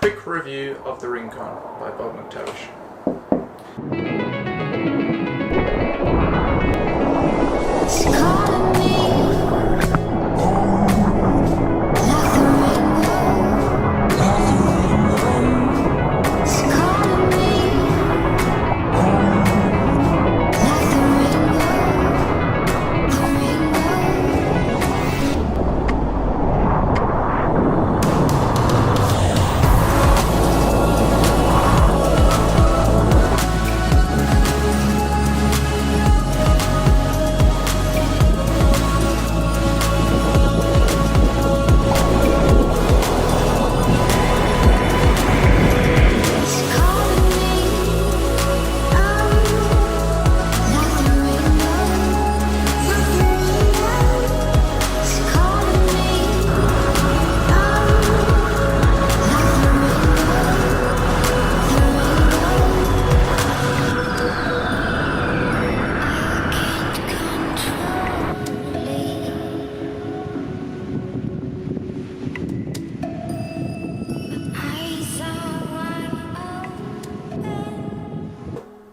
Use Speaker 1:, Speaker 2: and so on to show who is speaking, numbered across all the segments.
Speaker 1: quick review of the Rincon by Bob Mactavish.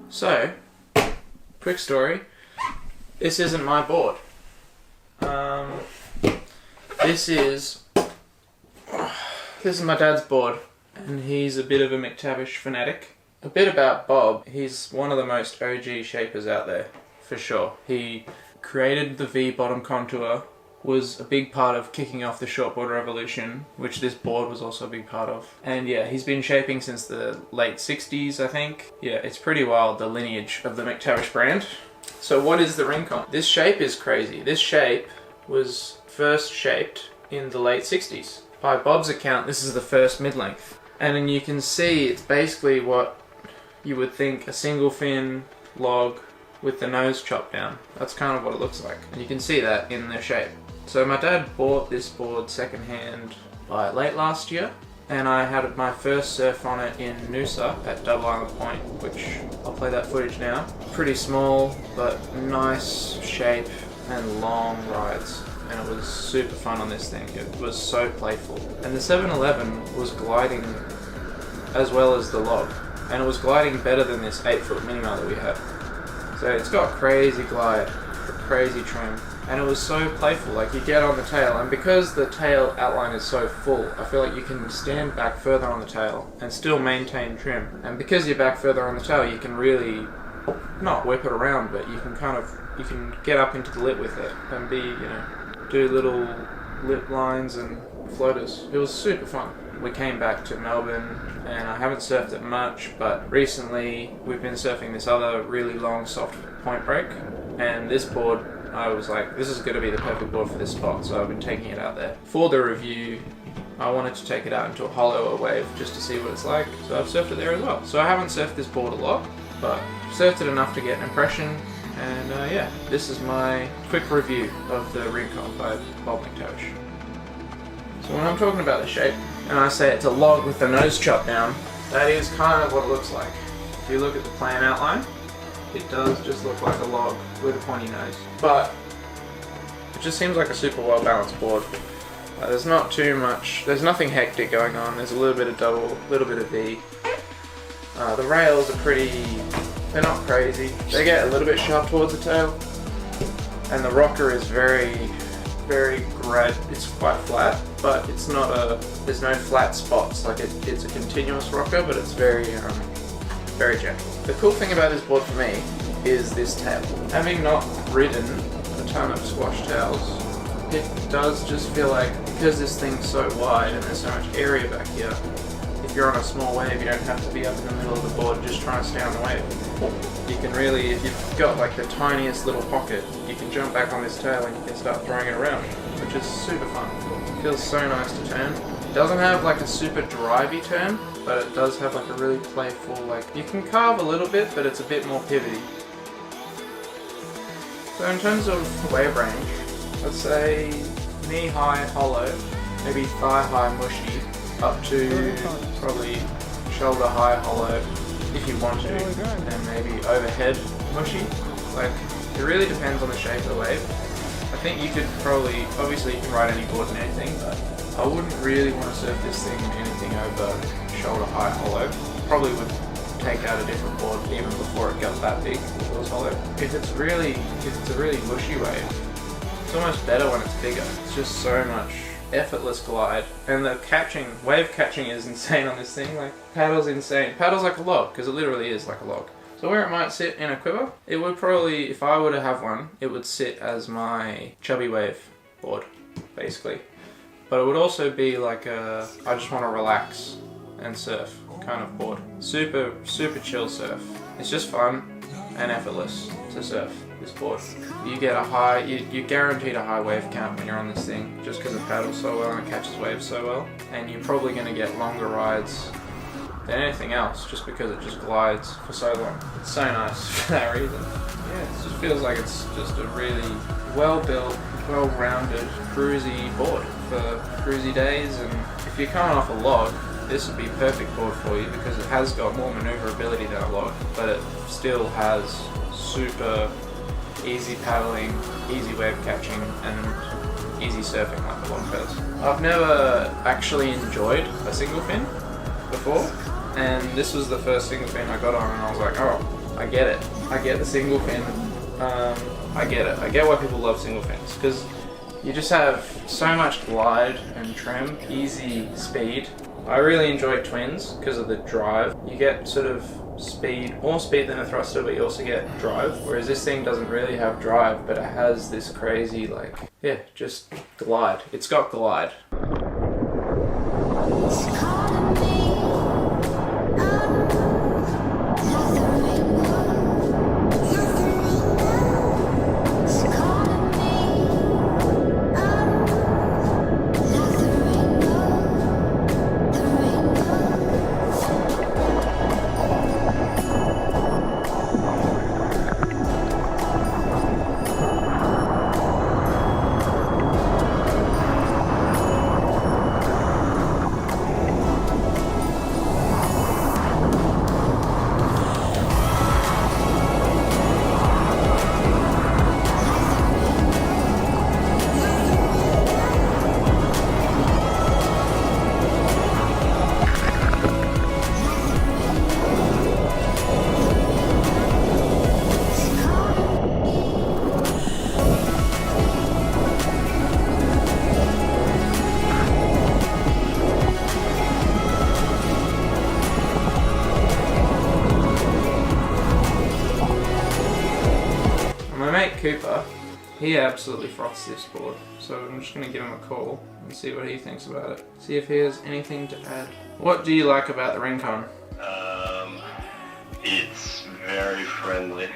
Speaker 1: So, quick story, this isn't my board. This is my dad's board, and he's a bit of a Mactavish fanatic. A bit about Bob, he's one of the most OG shapers out there, for sure. He created the V bottom contour, was a big part of kicking off the shortboard revolution, which this board was also a big part of. And yeah, he's been shaping since the late 60s, I think. Yeah, it's pretty wild, the lineage of the Mactavish brand. So what is the Rincon? This shape is crazy. This shape was first shaped in the late 60s. By Bob's account, this is the first mid-length. And then you can see it's basically what you would think a single fin log with the nose chopped down. That's kind of what it looks like. And you can see that in the shape. So my dad bought this board secondhand by late last year, and I had my first surf on it in Noosa at Double Island Point, which I'll play that footage now. Pretty small, but nice shape and long rides, and it was super fun on this thing. It was so playful. And the 711 was gliding as well as the log, and it was gliding better than this 8-foot minimal that we had. So it's got crazy glide, crazy trim. And it was so playful, like you get on the tail, and because the tail outline is so full, I feel like you can stand back further on the tail and still maintain trim. And because you're back further on the tail, you can really, not whip it around, but you can get up into the lip with it and do little lip lines and floaters. It was super fun. We came back to Melbourne, and I haven't surfed it much, but recently we've been surfing this other really long soft point break, and this board, I was like, this is going to be the perfect board for this spot, so I've been taking it out there. For the review, I wanted to take it out into a hollower wave just to see what it's like, so I've surfed it there as well. So I haven't surfed this board a lot, but surfed it enough to get an impression, and yeah, this is my quick review of the Rincon by Bob Mactavish. So when I'm talking about the shape, and I say it's a log with the nose chopped down, that is kind of what it looks like. If you look at the plan outline, it does just look like a log with a pointy nose. But it just seems like a super well balanced board. There's not too much, there's nothing hectic going on. There's a little bit of double, a little bit of V. The rails are they're not crazy. They get a little bit sharp towards the tail. And the rocker is it's quite flat, but it's not there's no flat spots. Like it's a continuous rocker, but it's very gentle. The cool thing about this board for me is this tail. Having not ridden a ton of squash tails, it does just feel like, because this thing's so wide and there's so much area back here, if you're on a small wave, you don't have to be up in the middle of the board just trying to stay on the wave. You can really, if you've got like the tiniest little pocket, you can jump back on this tail and you can start throwing it around, which is super fun. It feels so nice to turn. It doesn't have like a super drivey turn, but it does have like a really playful, like, you can carve a little bit, but it's a bit more pivoty. So in terms of wave range, let's say knee-high hollow, maybe thigh-high mushy, up to probably shoulder-high hollow if you want to, and maybe overhead mushy. Like, it really depends on the shape of the wave. I think you could probably, obviously you can ride any board and anything, but I wouldn't really want to surf this thing in anything over shoulder height hollow. Probably would take out a different board even before it got that big if it was hollow. If it's a really mushy wave, it's almost better when it's bigger. It's just so much effortless glide, and the wave catching is insane on this thing. Like, paddle's insane. Paddle's like a log, because it literally is like a log. So where it might sit in a quiver, it would probably, if I were to have one, it would sit as my chubby wave board, basically. But it would also be like a, I just want to relax and surf kind of board. Super chill surf. It's just fun and effortless to surf this board. You get a high, you're guaranteed a high wave count when you're on this thing, just because it paddles so well and it catches waves so well. And you're probably going to get longer rides than anything else, just because it just glides for so long. It's so nice for that reason. Yeah, it just feels like it's just a really well-built, well-rounded, cruisy board for cruisy days. And if you're coming off a log, this would be a perfect board for you, because it has got more maneuverability than a log, but it still has super easy paddling, easy wave catching, and easy surfing like the log does. I've never actually enjoyed a single fin before, and this was the first single fin I got on, and I was like, oh, I get it. I get the single fin. I get it. I get why people love single fins, because you just have so much glide and trim, easy speed. I really enjoy twins because of the drive. You get sort of speed, more speed than a thruster, but you also get drive, whereas this thing doesn't really have drive, but it has this crazy, like, yeah, just glide. It's got glide. Cooper, he absolutely froths this board, so I'm just going to give him a call and see what he thinks about it. See if he has anything to add. What do you like about the Rincon?
Speaker 2: It's very friendly.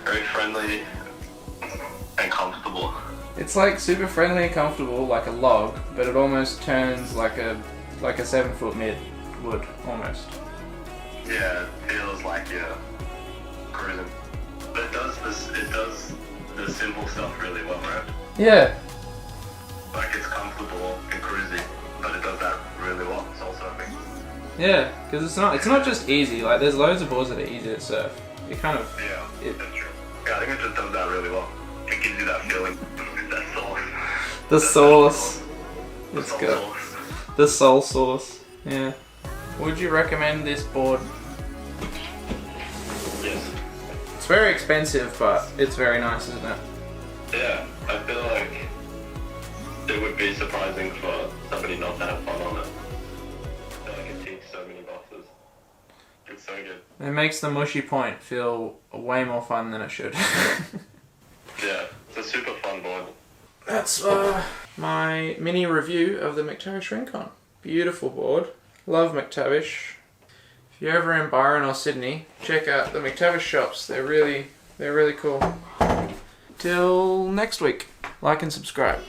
Speaker 2: Very friendly and comfortable.
Speaker 1: It's like super friendly and comfortable, like a log, but it almost turns like a 7-foot mid would, almost.
Speaker 2: Yeah, it feels like you're cruising. But it does the simple stuff really well, right?
Speaker 1: Yeah.
Speaker 2: Like, it's comfortable and cruisy, but it does that really well, soul surfing.
Speaker 1: Yeah, because it's not just easy. Like, there's loads of boards that are easy to surf. You kind of...
Speaker 2: Yeah, that's true. Yeah, I think it just does that really well. It gives you that feeling, that sauce.
Speaker 1: The sauce. It's
Speaker 2: soul
Speaker 1: good.
Speaker 2: sauce.
Speaker 1: The soul sauce. Yeah. Would you recommend this board?
Speaker 2: Yes.
Speaker 1: It's very expensive, but it's very nice, isn't it?
Speaker 2: Yeah, I feel like it would be surprising for somebody not to have fun on it. I feel like it ticks so many boxes. It's so good.
Speaker 1: It makes the mushy point feel way more fun than it should.
Speaker 2: Yeah, it's a super fun board.
Speaker 1: That's my mini review of the Mactavish Rincon. Beautiful board. Love Mactavish. If you're ever in Byron or Sydney, check out the Mactavish shops. They're really cool. Till next week, like and subscribe.